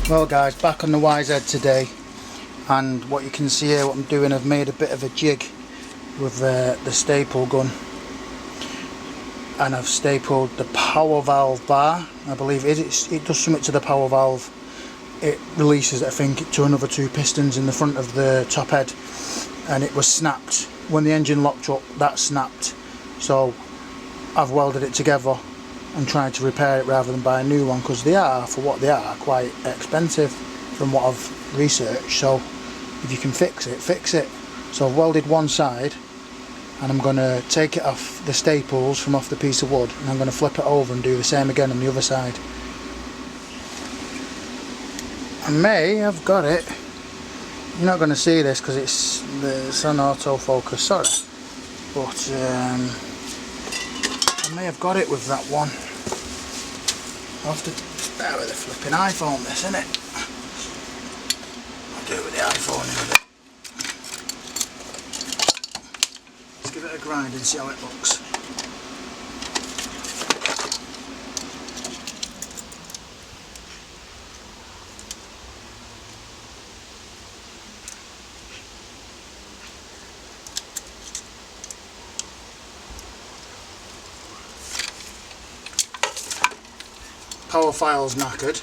Well guys, back on the YZ today, and what you can see here, what I'm doing, I've made a bit of a jig with the staple gun, and I've stapled the power valve bar. I believe it does something to the power valve. It releases, I think, to another two pistons in the front of the top head, and it was snapped when the engine locked up. That snapped, so I've welded it together and tried to repair it rather than buy a new one, because they are, for what they are, quite expensive from what I've researched. So if you can fix it, fix it. So I've welded one side, and I'm going to take it off the staples from off the piece of wood, and I'm going to flip it over and do the same again on the other side. I may have got it. You're not going to see this because it's on autofocus, sorry, but I may have got it with that one. I'll have to bear with the flipping iPhone, this, innit? I'll do it with the iPhone in a bit. Let's give it a grind and see how it looks. Power file's knackered.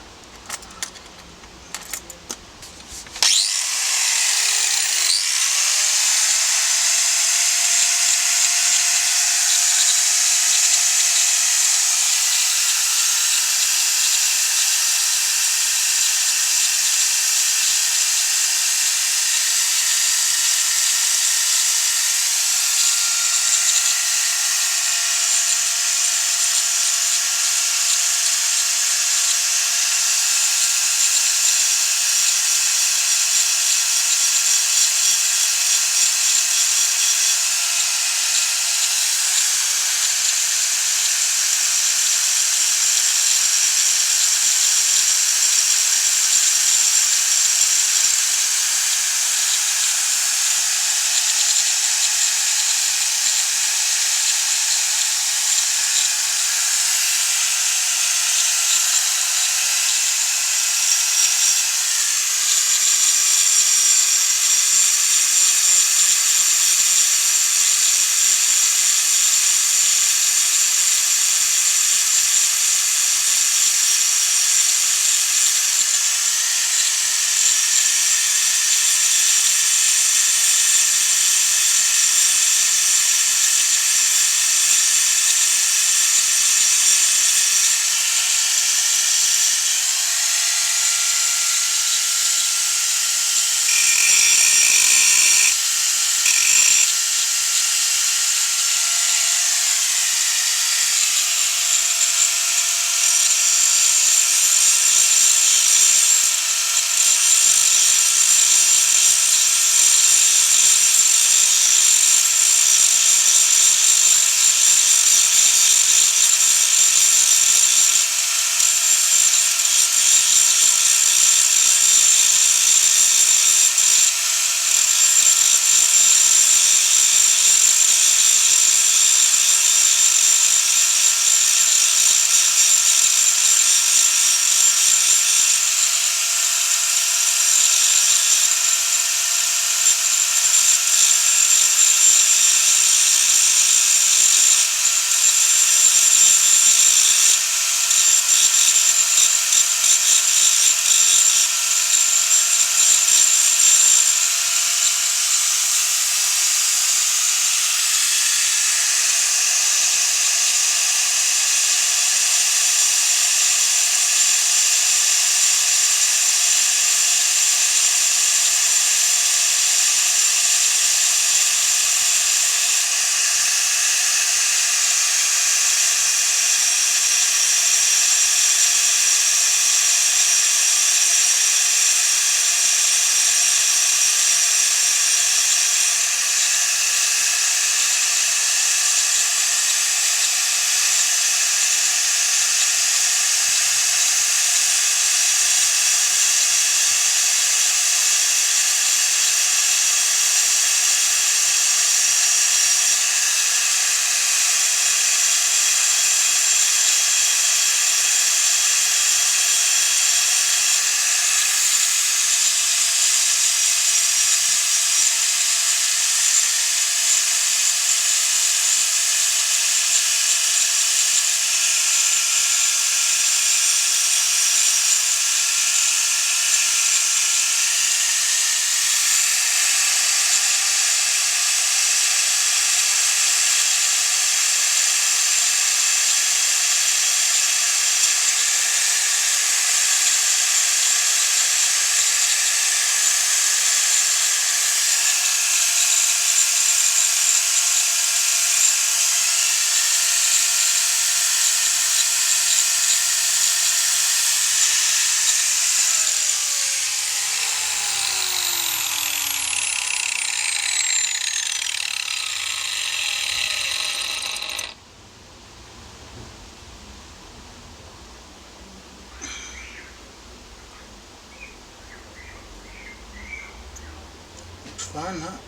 fine, that.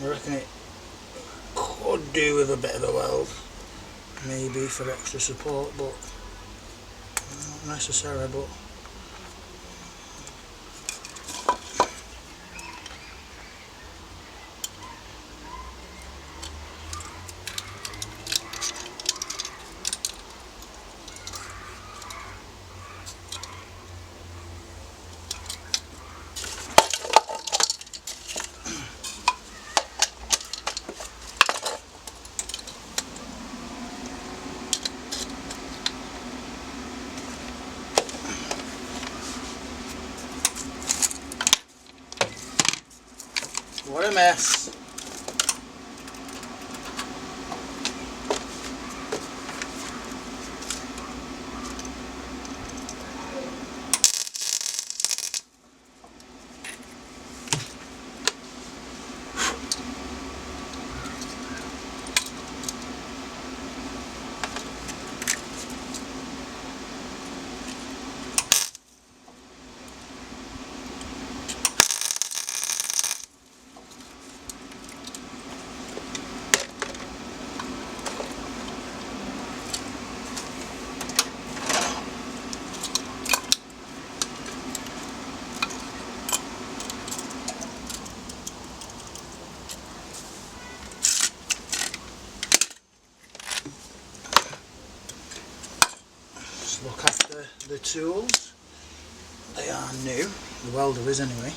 I reckon it could do with a bit of a weld, maybe for extra support, but not necessary. But what a mess. Let's look after the tools. They are new, the welder is anyway.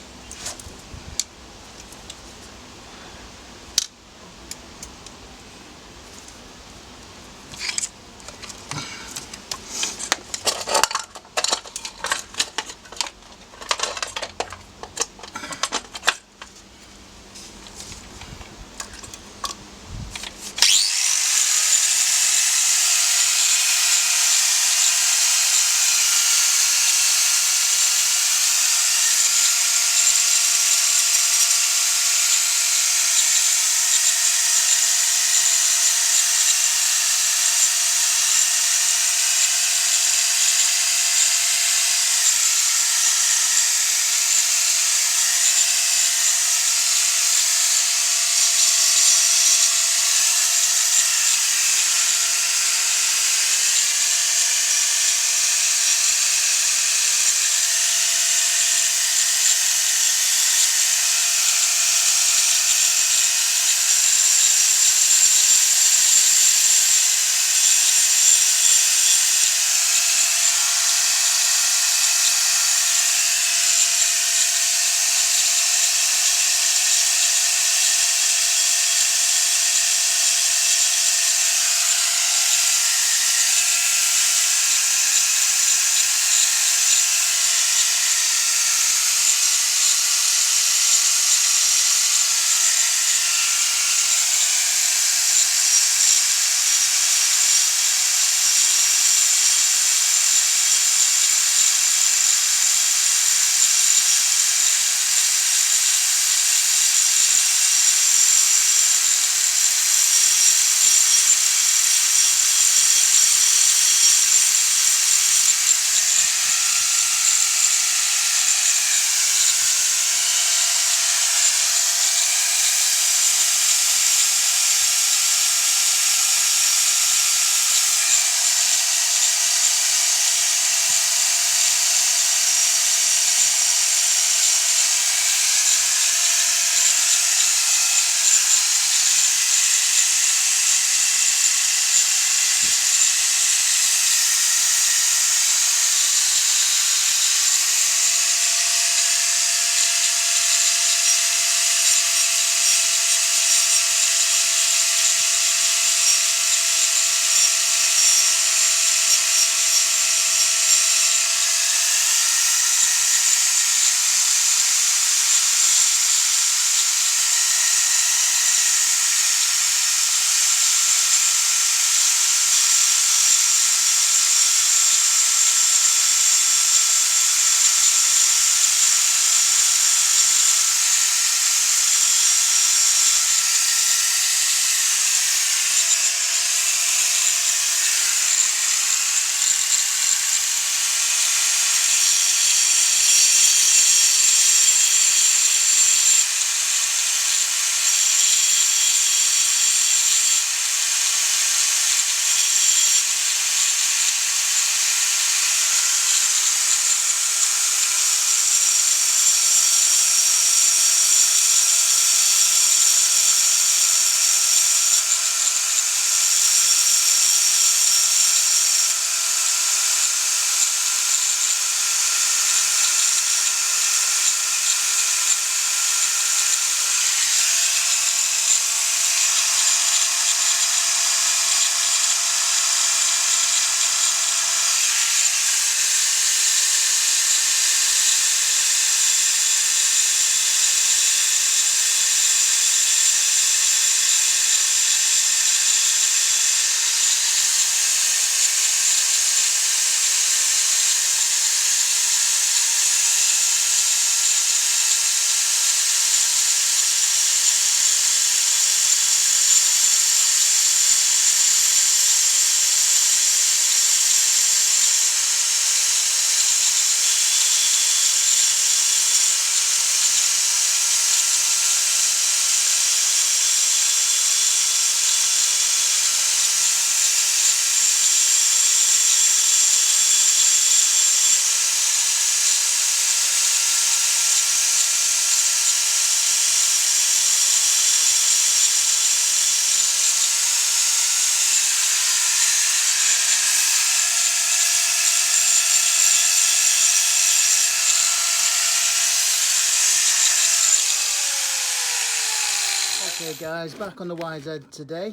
Okay guys, back on the YZ today.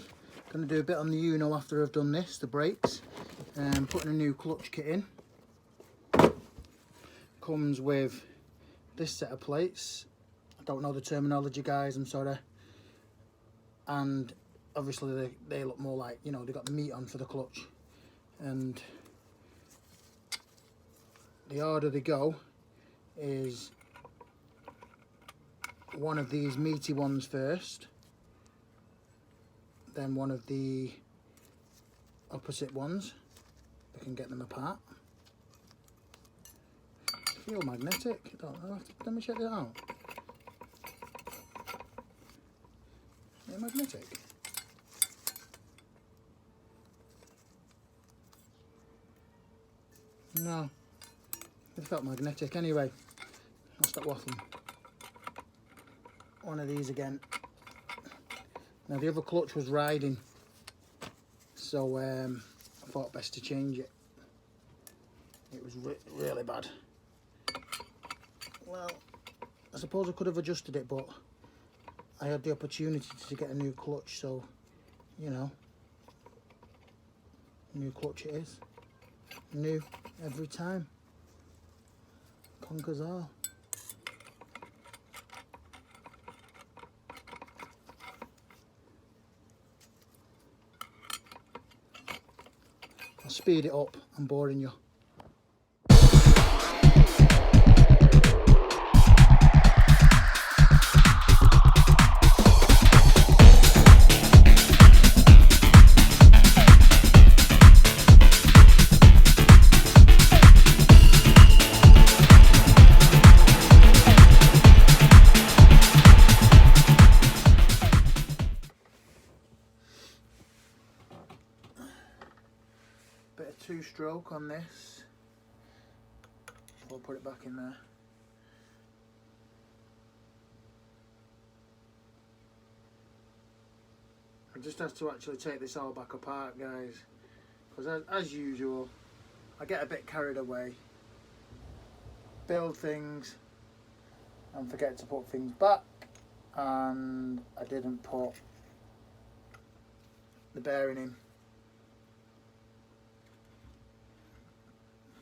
Going to do a bit on the Uno after I've done this, the brakes. Putting a new clutch kit in. Comes with this set of plates. I don't know the terminology guys, I'm sorry. And obviously they look more like, you know, they got the meat on for the clutch. And the order they go is one of these meaty ones first, then one of the opposite ones. We can get them apart. They feel magnetic. I don't know. Let me check that out. They're magnetic. No, they felt magnetic. Anyway, I'll stop waffling. One of these again. Now the other clutch was riding, so I thought best to change it. It was really bad. Well, I suppose I could have adjusted it, but I had the opportunity to get a new clutch, so you know, new clutch it is. New every time. Conquers all. I'll speed it up, I'm boring you. Bit of two-stroke on this. I'll put it back in there. I just have to actually take this all back apart, guys, because as usual I get a bit carried away, build things and forget to put things back, and I didn't put the bearing in.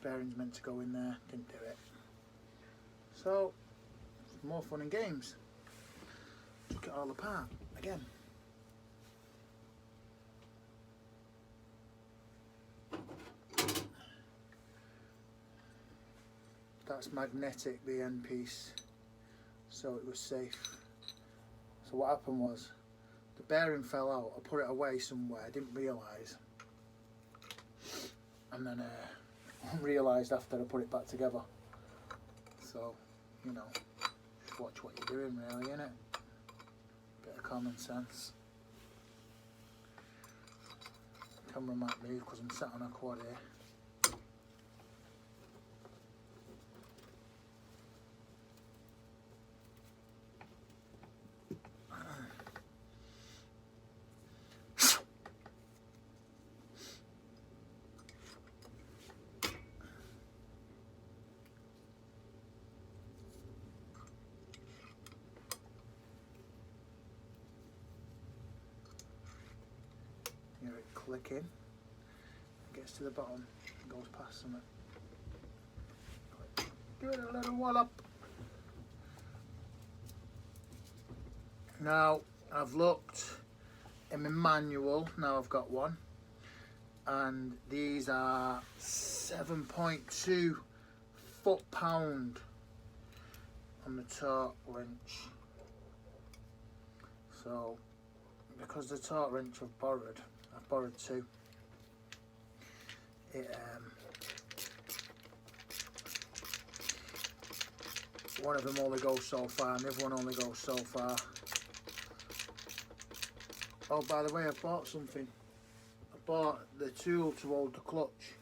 Bearing's meant to go in there, didn't do it. So, more fun and games. Took it all apart again. That's magnetic, the end piece, so it was safe. So what happened was, the bearing fell out. I put it away somewhere, I didn't realise, and then realised after I put it back together. So, you know, just watch what you're doing really, innit? Bit of common sense. Camera might move because I'm sat on a quad here. Hear it clicking, gets to the bottom, goes past something. Give it a little wallop. Now I've looked in my manual, now I've got one, and these are 7.2 foot-pound on the torque wrench. So because the torque wrench I've borrowed two. One of them only goes so far and the other one only goes so far. Oh, by the way, I bought something. I bought the tool to hold the clutch.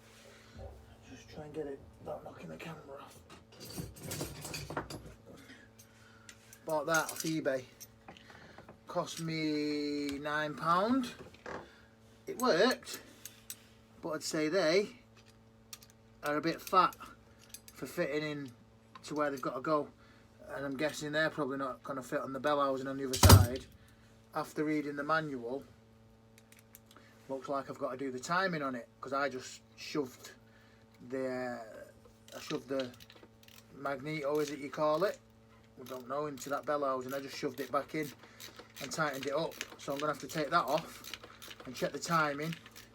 Just try and get it without knocking the camera off. Bought that off eBay. Cost me £9. It worked, but I'd say they are a bit fat for fitting in to where they've got to go, and I'm guessing they're probably not going to fit on the bell housing on the other side, after reading the manual, looks like I've got to do the timing on it, because I just shoved the magneto, is it you call it? I don't know, into that bellows, and I just shoved it back in and tightened it up. So I'm going to have to take that off and check the timing.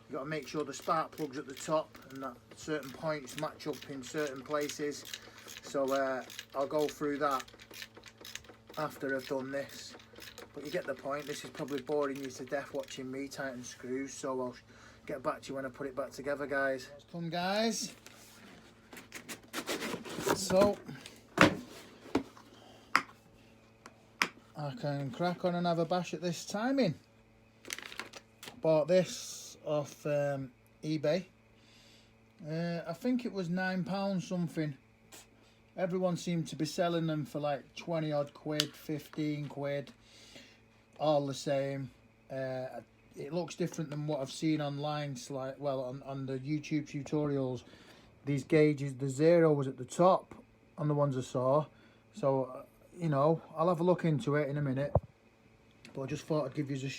You've got to make sure the spark plug's at the top and that certain points match up in certain places. So I'll go through that after I've done this. But you get the point. This is probably boring you to death watching me tighten screws, so I'll get back to you when I put it back together, guys. Come, guys. So I can crack on and have a bash at this timing. Bought this off eBay. I think it was £9 something. Everyone seemed to be selling them for like 20 odd quid, 15 quid, all the same. It looks different than what I've seen online, on the YouTube tutorials. These gauges, the 0 was at the top on the ones I saw. So, you know, I'll have a look into it in a minute. But I just thought I'd give you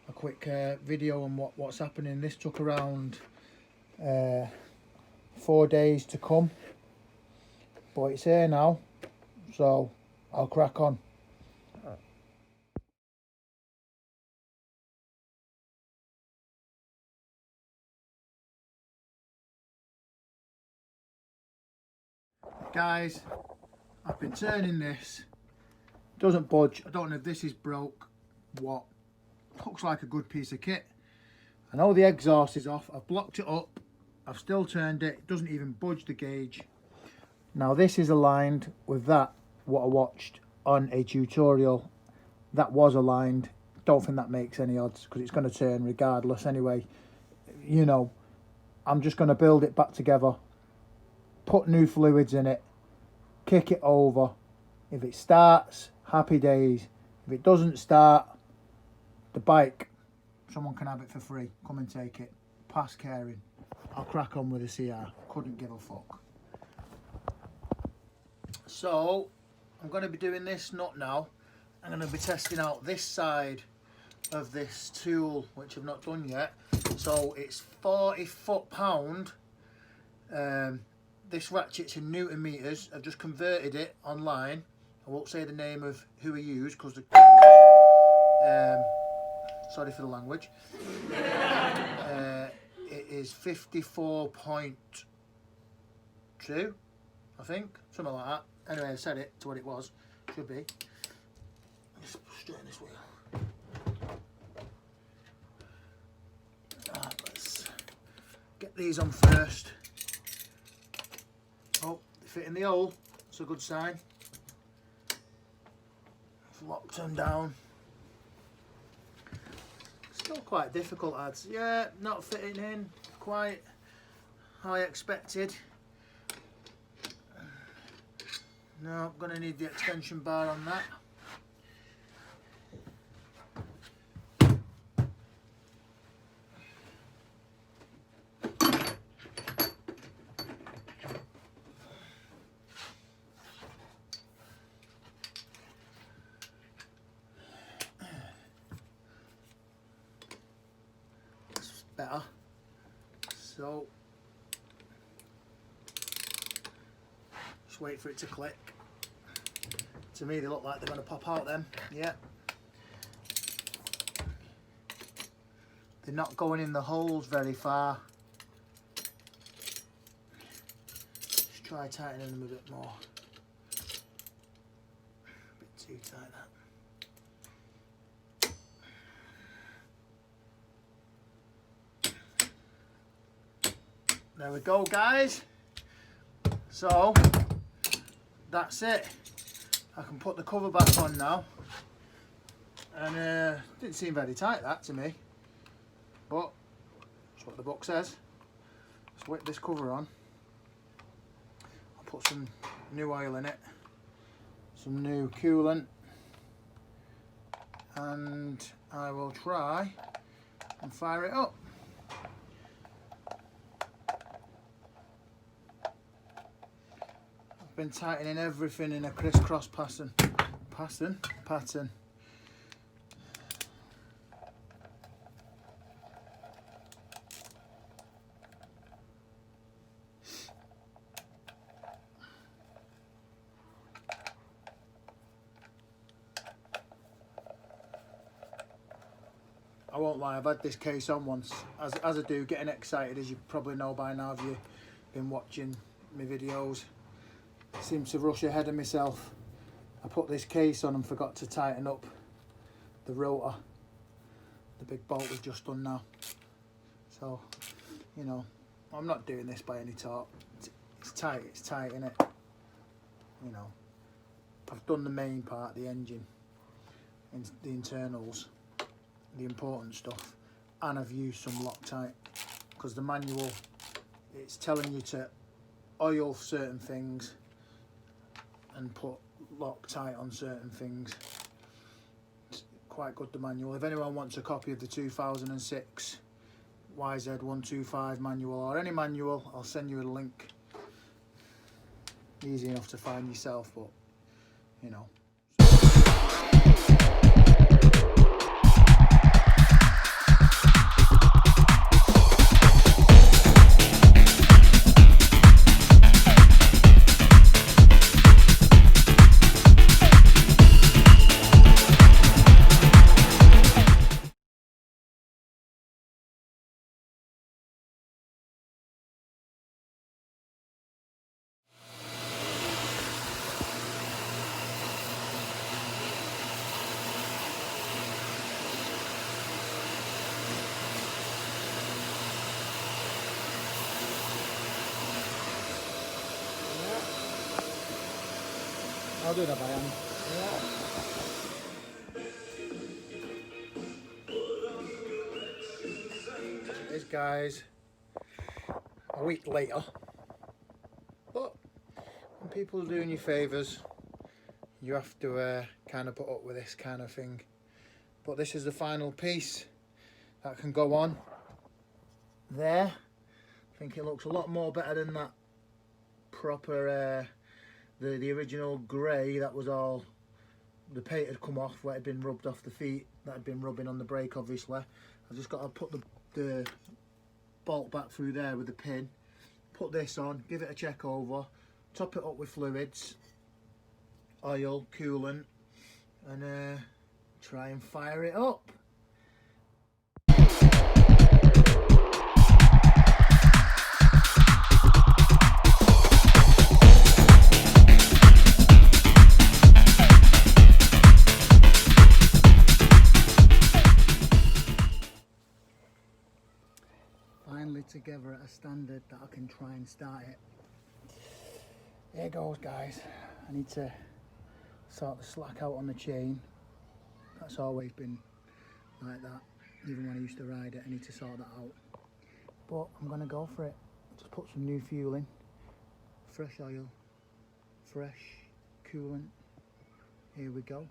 a quick video on what's happening. This took around 4 days to come. But it's here now, so I'll crack on. Guys, I've been turning this. Doesn't budge. I don't know if this is broke. What? Looks like a good piece of kit. I know the exhaust is off. I've blocked it up. I've still turned it. It doesn't even budge the gauge. Now this is aligned with that, what I watched on a tutorial. That was aligned. Don't think that makes any odds, because it's going to turn regardless anyway. You know, I'm just going to build it back together, put new fluids in it, kick it over. If it starts, happy days. If it doesn't start, the bike, someone can have it for free. Come and take it. Pass caring. I'll crack on with the CR. Couldn't give a fuck. So I'm going to be doing this nut now. I'm going to be testing out this side of this tool, which I've not done yet. So it's 40 foot-pound. This ratchet's in Newton meters. I've just converted it online. I won't say the name of who I use, because sorry for the language. It is 54.2, I think, something like that. Anyway, I set it to what it was. Should be. Let's straighten this wheel. Right, let's get these on first. Oh, they fit in the hole. That's a good sign. I've locked them down. Still quite difficult, ads. Yeah, not fitting in quite how I expected. No, I'm going to need the extension bar on that. That's better. So, just wait for it to click. To me, they look like they're going to pop out then. Yeah. They're not going in the holes very far. Just try tightening them a bit more. A bit too tight, that. There we go, guys. So, that's it. I can put the cover back on now, and didn't seem very tight, that, to me, but that's what the book says. Let's whip this cover on. I'll put some new oil in it, some new coolant, and I will try and fire it up. Been tightening everything in a crisscross pattern. I won't lie, I've had this case on once, as I do, getting excited, as you probably know by now if you've been watching my videos. I seem to rush ahead of myself. I put this case on and forgot to tighten up the rotor, the big bolt we've just done now. So, you know, I'm not doing this by any talk. It's tight, innit? You know, I've done the main part, the engine, and the internals, the important stuff, and I've used some Loctite, because the manual, it's telling you to oil certain things and put Loctite on certain things. It's quite good, the manual. If anyone wants a copy of the 2006 YZ125 manual, or any manual, I'll send you a link. Easy enough to find yourself, but you know. I'll do that by hand. This guys, a week later, but when people are doing you favours, you have to kind of put up with this kind of thing. But this is the final piece that can go on there. I think it looks a lot more better than that proper the original grey. That was all, the paint had come off where it had been rubbed off the feet, that had been rubbing on the brake obviously. I've just got to put the bolt back through there with the pin, put this on, give it a check over, top it up with fluids, oil, coolant, and try and fire it up. Finally together at a standard that I can try and start it. Here goes, guys. I need to sort the slack out on the chain. That's always been like that, even when I used to ride it. I need to sort that out, but I'm gonna go for it. Just put some new fuel in, fresh oil, fresh coolant. Here we go.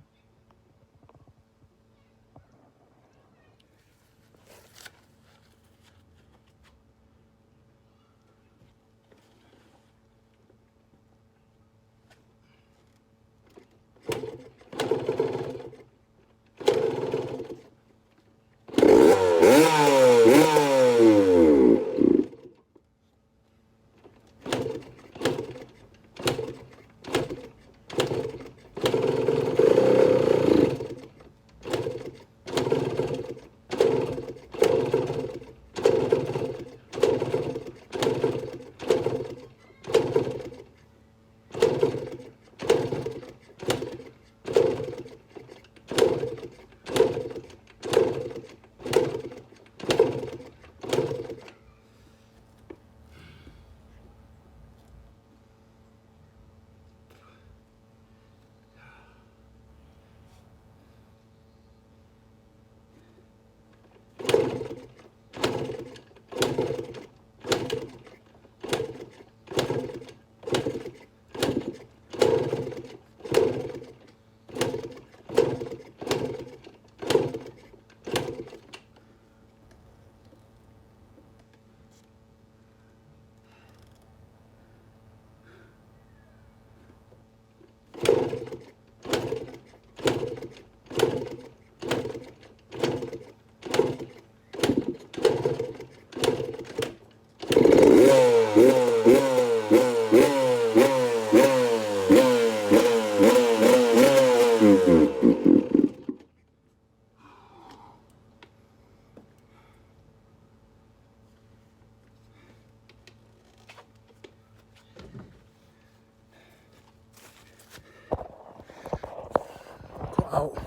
about.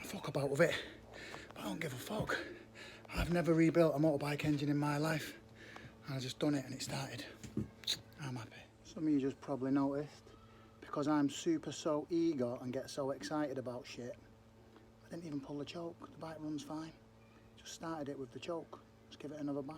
Fuck about with it. But I don't give a fuck. I've never rebuilt a motorbike engine in my life. And I just done it and it started. I'm happy. Some of you just probably noticed, because I'm super so eager and get so excited about shit, I didn't even pull the choke. The bike runs fine. Just started it with the choke. Let's give it another bash.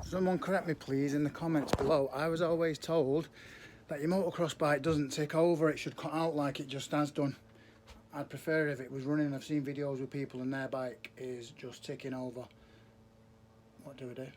Someone correct me please in the comments below. I was always told that your motocross bike doesn't tick over, it should cut out like it just has done. I'd prefer if it was running. I've seen videos with people and their bike is just ticking over. What do we do?